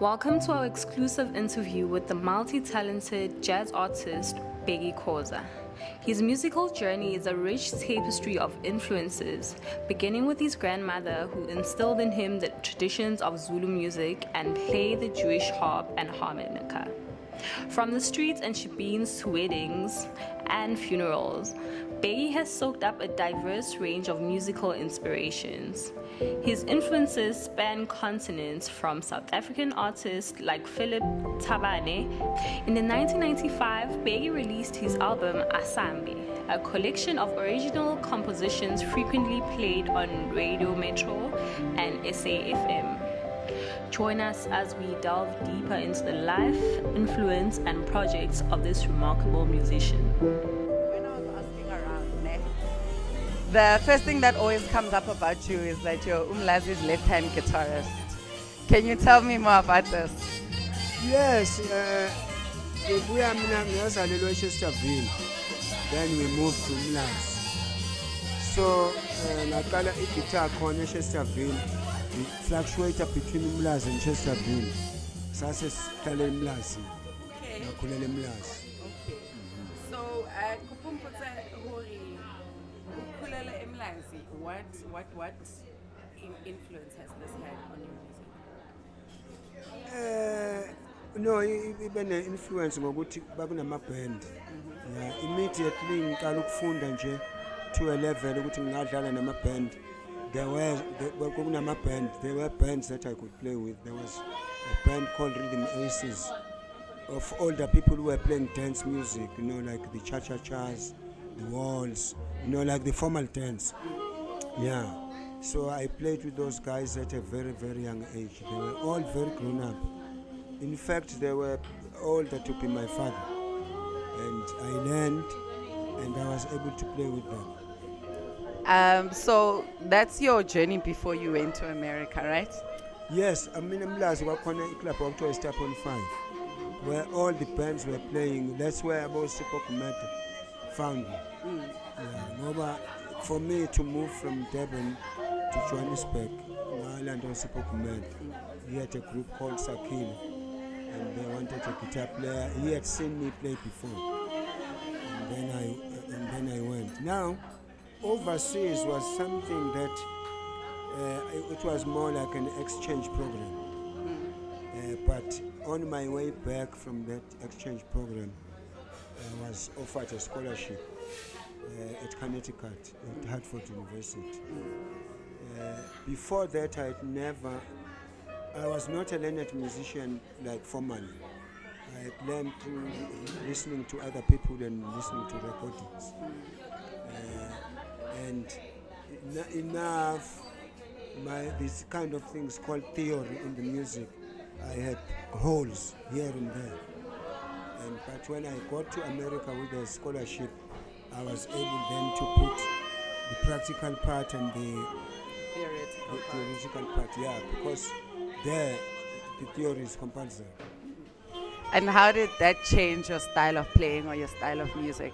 Welcome to our exclusive interview with the multi-talented jazz artist Bheki Khoza. His musical journey is a rich tapestry of influences, beginning with his grandmother who instilled in him the traditions of Zulu music and played the Jewish harp and harmonica. From the streets and shebeens to weddings and funerals, Bheki has soaked up a diverse range of musical inspirations. His influences span continents from South African artists like Philip Tabane. In 1995, Bheki released his album Asambi, a collection of original compositions frequently played on Radio Metro and SAFM. Join us as we delve deeper into the life, influence, and projects of this remarkable musician. When I was asking around, the first thing that always comes up about you is that you're Umlazi's left-hand guitarist. Can you tell me more about this? Yes, we are in Chesterville. Then we moved to Umlazi. So, Nakala guitar corner Chesterville. We fluctuated between Umlazi and Chesterville. Sase sihlale Umlazi. Okay. Ngakhulele Umlazi. Okay. So, kupumputse hori ukhulela eMlazi. What influence has this had on your music? No, ibe ne-influence ngokuthi bakunama-band. Yeah, immediately ngiqala ukufunda nje to a level ukuthi ngingadlala nama-band. There were bands that I could play with. There was a band called Rhythm Aces of older people who were playing dance music, like the cha-cha-chas, the waltz, like the formal dance. Yeah. So I played with those guys at a very, very young age. They were all very grown up. In fact, they were older to be my father. And I learned and I was able to play with them. So that's your journey before you went to America, right? Yes, I'm in Umlazi, wakhona club okuthiwa Step on 5, where all the bands were playing. That's where about Sipho Gumede found me. Yeah, for me to move from Durban to Johannesburg, Ireland was Sipho Gumede. He had a group called Sakhile, and they wanted a guitar player. He had seen me play before, and then I went. Now, overseas was something that it was more like an exchange program. But on my way back from that exchange program, I was offered a scholarship at Connecticut, at Hartford University. Before that, I was not a learned musician like formally. I had learned through listening to other people and listening to recordings. And enough, this kind of things called theory in the music, I had holes here and there. But when I got to America with a scholarship, I was able then to put the practical part and the theoretical part. Yeah, because there the theory is compulsory. And how did that change your style of playing or your style of music?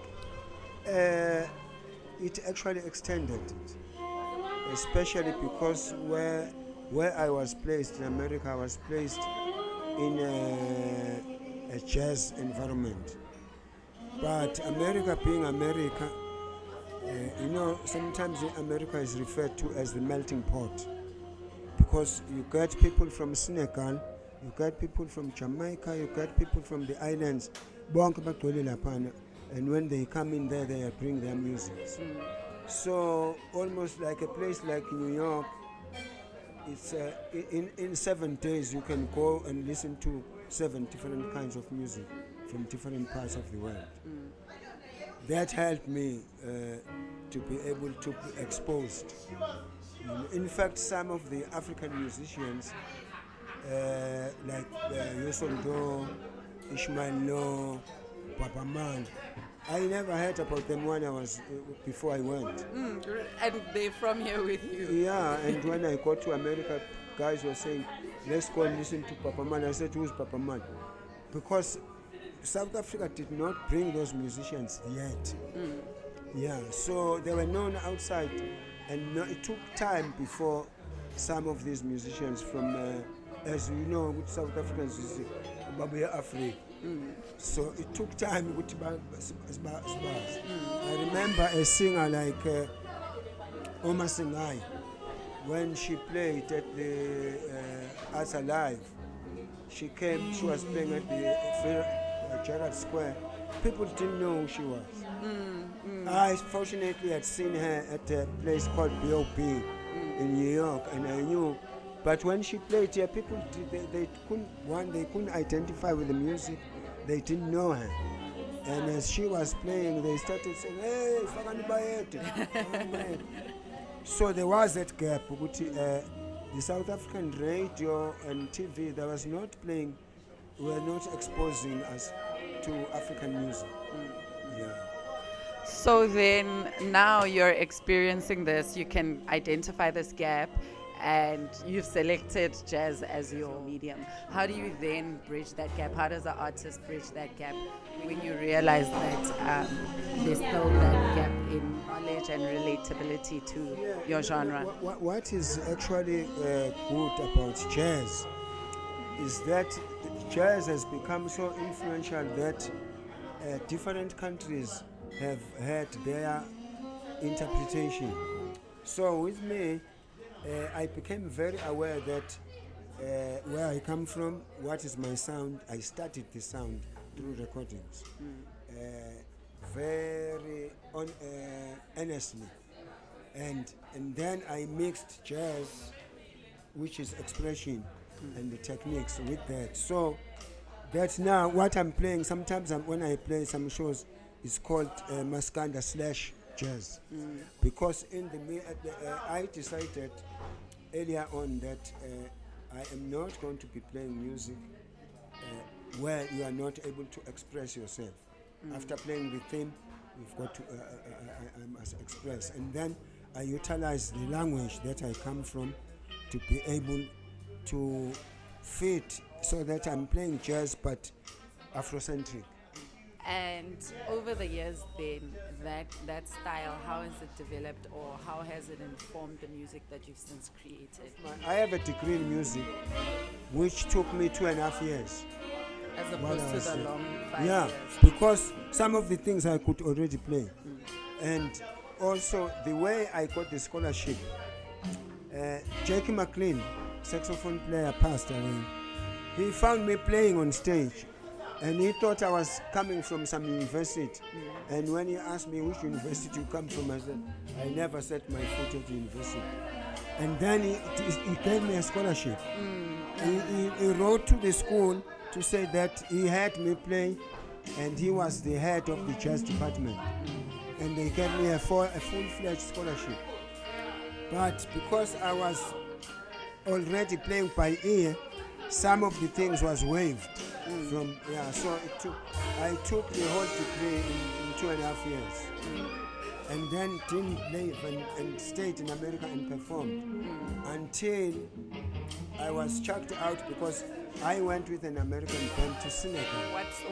It actually extended it, especially because where I was placed in America, I was placed in a jazz environment. But America being America, sometimes America is referred to as the melting pot, because you get people from Senegal, you get people from Jamaica, you get people from the islands, and when they come in there, they bring their music. So almost like a place like New York, it's in 7 days you can go and listen to 7 different kinds of music from different parts of the world. That helped me to be able to be exposed. In fact, some of the African musicians, like Yosondo, Ishmael No, Papa Man, I never heard about them when I was before I went. And they're from here with you. Yeah, and when I got to America, guys were saying, let's go and listen to Papa Man. I said, who's Papa Man? Because South Africa did not bring those musicians yet. Yeah, so they were known outside, and it took time before some of these musicians from as you know, with South Africans, is Babuya Africa. So it took time with I remember a singer like Omasengai, when she played at the Arts Alive. She was playing at the Gerrard Square. People didn't know who she was. I fortunately had seen her at a place called B.O.P. in New York, and I knew. But when she played here, people they couldn't identify with the music. They didn't know her. And as she was playing, they started saying, "Hey, Fakani Bayete." So there was that gap. The South African radio and TV, they was not playing, were not exposing us to African music. Yeah. So then now you're experiencing this, you can identify this gap, and you've selected jazz as your medium. How do you then bridge that gap? How does an artist bridge that gap when you realize that there's still that gap in knowledge and relatability to your genre? What is actually good about jazz is that jazz has become so influential that different countries have had their interpretation. So with me, I became very aware that where I come from, what is my sound. I studied the sound through recordings, very earnestly, and then I mixed jazz, which is expression, and the techniques with that. So that's now what I'm playing. Sometimes when I play some shows, it's called Maskanda / jazz, because I decided earlier on that I am not going to be playing music where you are not able to express yourself. After playing the theme, you've got to I must express, and then I utilize the language that I come from to be able to fit, so that I'm playing jazz but Afrocentric. And over the years then, that style, how has it developed, or how has it informed the music that you've since created? I have a degree in music, which took me 2.5 years. As opposed to the long 5 yeah, years. because some of the things I could already play. And also the way I got the scholarship, Jackie McLean, saxophone player, passed away. He found me playing on stage, and he thought I was coming from some university. And when he asked me which university you come from, I said, I never set my foot at the university. And then he gave me a scholarship. He wrote to the school to say that he had me play, and he was the head of the jazz department. And they gave me a full-fledged scholarship. But because I was already playing by ear, some of the things was waived from, so I took the whole degree in 2.5 years. And then didn't leave and stayed in America and performed until I was chucked out, because I went with an American band to Senegal.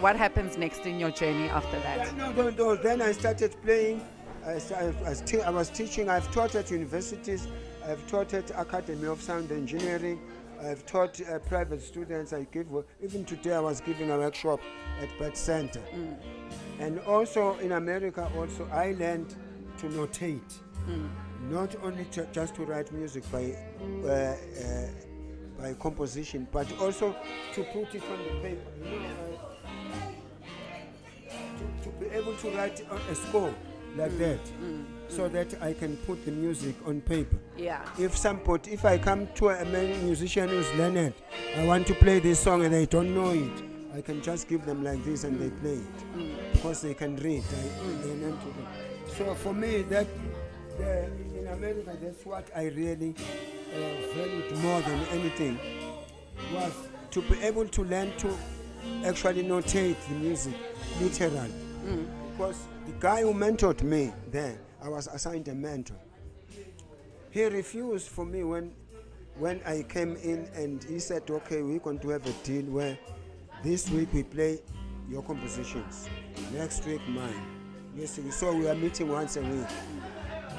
What happens next in your journey after that? No. Then I started playing. I was teaching. I've taught at universities. I've taught at Academy of Sound Engineering. I've taught private students. Even today I was giving a workshop at Beth Center. And also in America, I learned to notate. Not only just to write music by composition, but also to put it on the paper. To be able to write a score like that, so that I can put the music on paper. Yeah. If I come to a musician who's learned, I want to play this song and they don't know it, I can just give them like this and they play it, because they can read. They learn to read. So for me, that in America, that's what I really valued more than anything, was to be able to learn to actually notate the music literally. Because the guy who mentored me there, I was assigned a mentor. He refused for me when I came in, and he said, okay, we're going to have a deal where this week we play your compositions, next week mine. So we are meeting once a week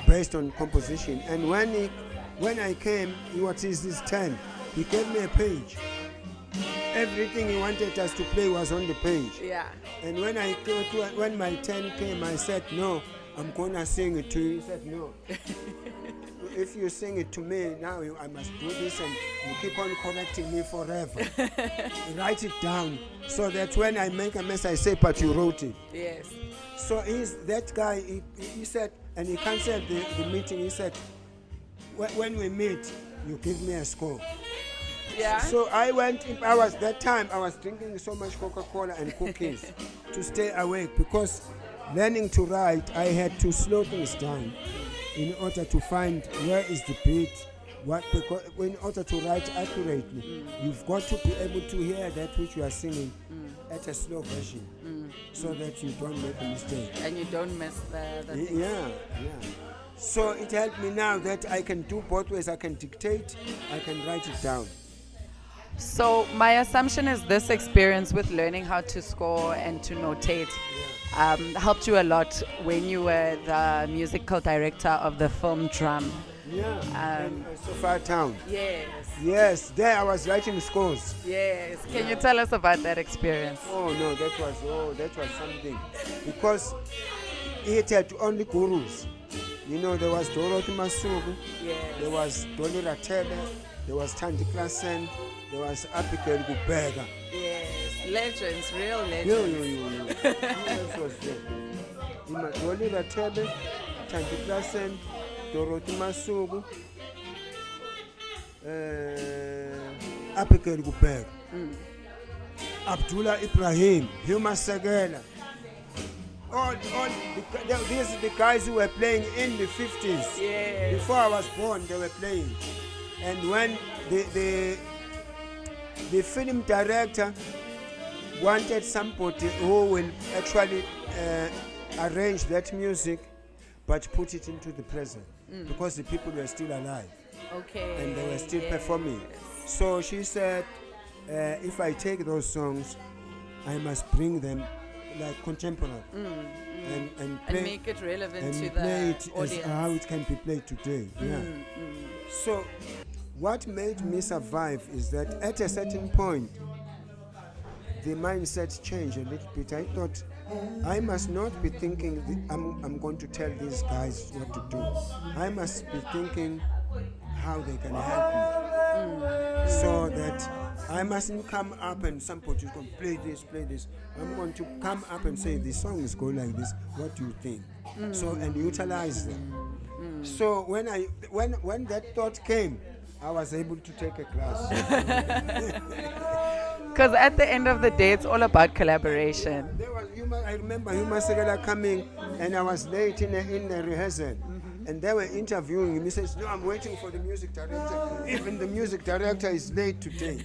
based on composition. And when I came, what is this 10? He gave me a page. Everything he wanted us to play was on the page. Yeah. And when my turn came, I said, no, I'm gonna sing it to you. He said, no. If you sing it to me now, I must do this, and you keep on correcting me forever. Write it down so that when I make a mess, I say, but you wrote it. Yes. So that guy, he said, and he canceled the meeting. He said, when we meet, you give me a score. Yeah. So I went. I was drinking so much Coca-Cola and cookies to stay awake, because learning to write, I had to slow things down in order to find where is the beat. Because in order to write accurately, you've got to be able to hear that which you are singing at a slow version, so that you don't make a mistake. And you don't miss the things. Yeah. So it helped me now that I can do both ways. I can dictate, I can write it down. So my assumption is this experience with learning how to score and to notate helped you a lot when you were the musical director of the film Drum. Yeah. So far town. Yes. Yes, there I was writing scores. Yes. Can you tell us about that experience? Oh no, that was something. Because it had only gurus. You know, there was Dorothy Masuku, there was Dolly Rathebe, there was Thandie Klaasen, there was Abigail Khubeka. Yes, legends, real legends. That was there. Dolly Rathebe, Thandie Klaasen, Dorothy Masuku, Abigail Khubeka, Abdullah Ibrahim, Hugh Masekela. These are the guys who were playing in the 50s. Yes. Before I was born, they were playing. And when the film director wanted somebody who will actually arrange that music, but put it into the present, because the people were still alive. Okay. And they were still performing. So she said, if I take those songs, I must bring them like contemporary and make it relevant to play the it audience. as how it can be played today. So what made me survive is that at a certain point the mindset changed a little bit. I thought I must not be thinking I'm going to tell these guys what to do. I must be thinking how they can help me, so that I mustn't come up and somebody is going to play this. I'm going to come up and say, the songs go like this, what do you think? So, and utilize them. So when that thought came, I was able to take a class. Because at the end of the day, it's all about collaboration. I remember Hugh Masekela coming, and I was late in the rehearsal. And they were interviewing him. He says, no, I'm waiting for the music director. Even the music director is late today.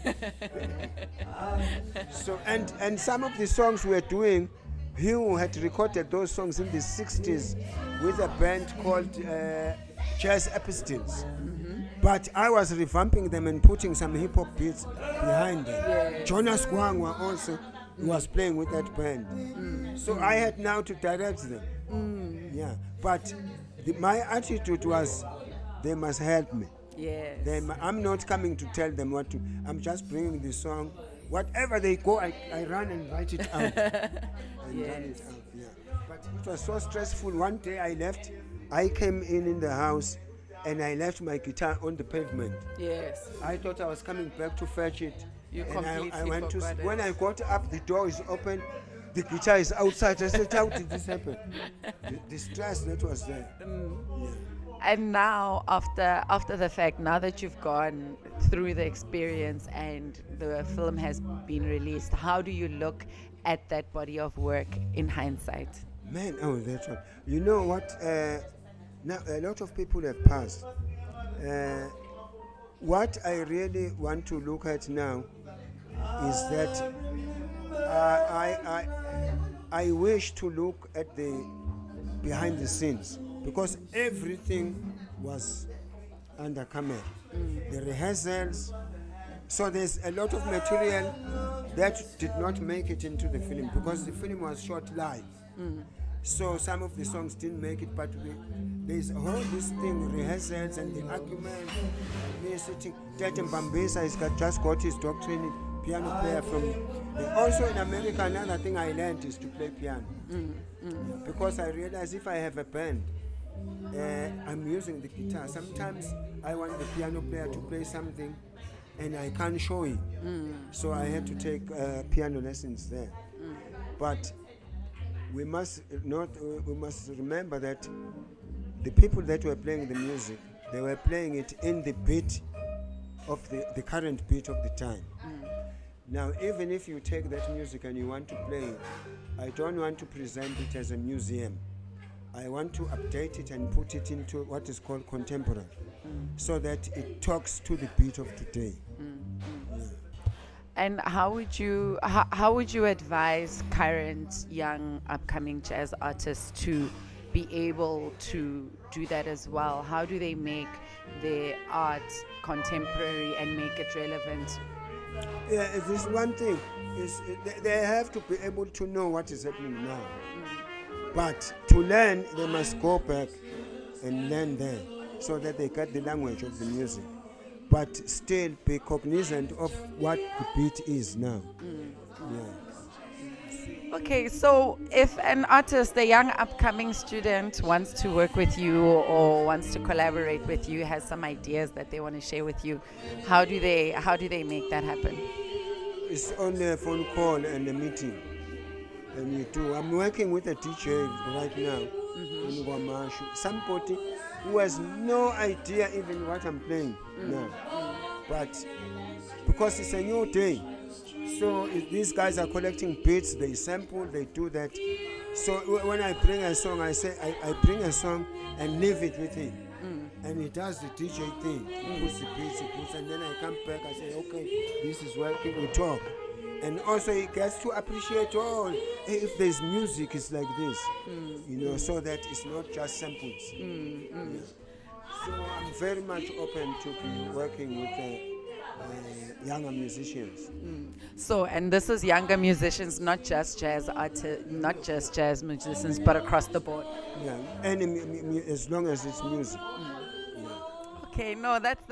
So, and some of the songs we're doing, Hugh had recorded those songs in the 60s with a band called Jazz Epistles. But I was revamping them and putting some hip-hop beats behind them. Yes. Jonas Gwangwa also was playing with that band. So I had now to direct them. Yeah, but my attitude was, they must help me. Yes. I'm not coming to tell them what to. I'm just bringing the song. Whatever they go, I run and write it out. Yeah. But it was so stressful. One day I left. I came in the house, and I left my guitar on the pavement. Yes. I thought I was coming back to fetch it. You and completely I went forgot it. When I got up, the door is open. The guitar is outside. I said, how did this happen? The stress that was there. Yeah. And now, after the fact, now that you've gone through the experience and the film has been released, how do you look at that body of work in hindsight? Man, that's right. You know what? Now, a lot of people have passed. What I really want to look at now is that I wish to look at the behind the scenes, because everything was under camera. The rehearsals. So there's a lot of material that did not make it into the film because the film was shot live. So some of the songs didn't make it, but there's all this thing, rehearsals and the argument. We're sitting. Tete Mbambisa has just got his doctorate in piano player from. Also in America, another thing I learned is to play piano. Because I realized if I have a band, I'm using the guitar. Sometimes I want the piano player to play something and I can't show it. So I had to take piano lessons there. But we must remember that the people that were playing the music, they were playing it in the beat of the current beat of the time. Now, even if you take that music and you want to play it, I don't want to present it as a museum. I want to update it and put it into what is called contemporary, so that it talks to the beat of today. Yeah. And how would you advise current young upcoming jazz artists to be able to do that as well? How do they make their art contemporary and make it relevant? Yeah, this one thing is they have to be able to know what is happening now. But to learn, they must go back and learn there, so that they get the language of the music, but still be cognizant of what the beat is now. Yeah. Okay, so if an artist, a young upcoming student, wants to work with you or wants to collaborate with you, has some ideas that they want to share with you, how do they make that happen? It's only a phone call and a meeting. And you do. I'm working with a DJ right now in Wamashu. Somebody who has no idea even what I'm playing now. But because it's a new day, so these guys are collecting beats, they sample, they do that. So when I bring a song, I say I bring a song and leave it with him. And he does the DJ thing. He puts the beats, and then I come back, I say, okay, this is working, we talk. And also he gets to appreciate, if there's music, it's like this. So that it's not just samples. Yeah. So I'm very much open to be working with younger musicians. So, and this is younger musicians, not just jazz artists, not just jazz musicians, but across the board. Yeah, as long as it's music. Yeah. Okay, no, that's